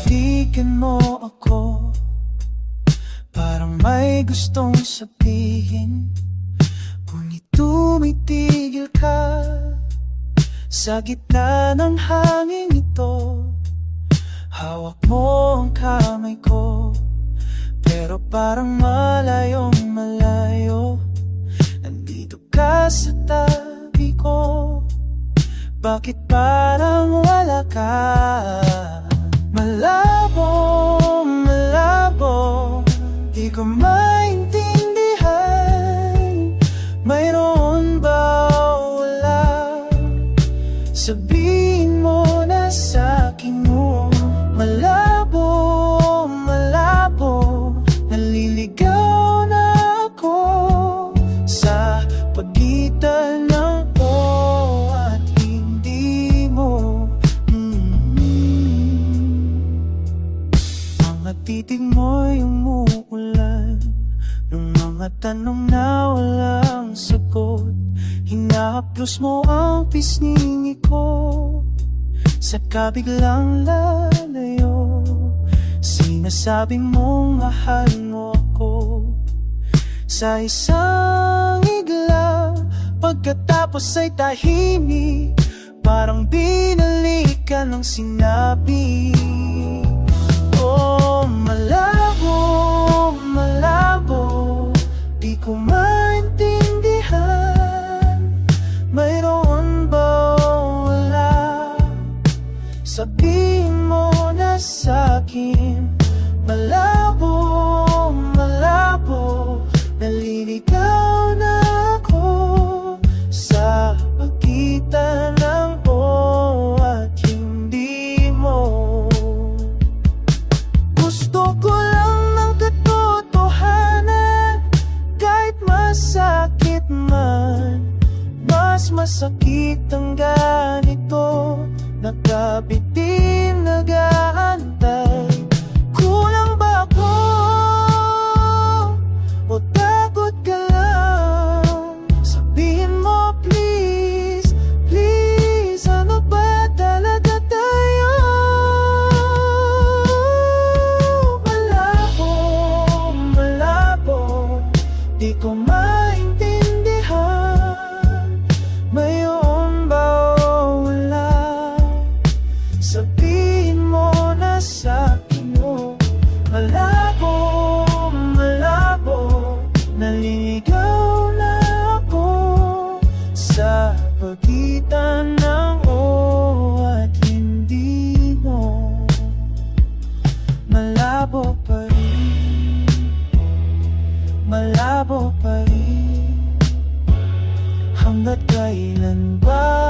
Tinitigan mo ako, parang may gustong sabihin, ngunit tumitigil ka sa gitna ng hangin ito. Hawak mo ang kamay ko, pero parang malayong malayo. Nandito ka sa tabi ko, bakit parang wala ka? Malabo, malabo, di ko maintindihan. Mayroon ba o wala? Sabihin mo na sa'kin mo. Malabo, malabo, naliligaw na ako sa pagitan ng oo at hindi mo. Mga titig mo'y umuulan ng mga tanong na walang sagot. Hinahaplos mo ang pisngi ko sa kabiglang lalayo. Sinasabing mong mahal mo ako sa isang igla, pagkatapos ay tahimik, parang binalikan ng sinabi. Oh, malabo, malabo, di ko maintindihan. Mayroon ba o wala? Sabihin mo na sa'kin. Malabo, malabo, naliligaw na ako sa pagitan ng oo at hindi mo. Gusto ko lang ng katotohanan, kahit masakit man. Mas masakit ang ganito, nagkabitin, nag-aantay. Kulang ba ako o takot ka lang? Sabihin mo please, please, ano ba talaga tayo? Malabo, malabo, di ko maintindihan. Mayroon ba o wala? Sabihin mo na sa'kin mo. Malabo, malabo, naliligaw na ako sa pagitan ng oo at hindi mo. Malabo pa rin, malabo pa rin. Hanggat kailan ba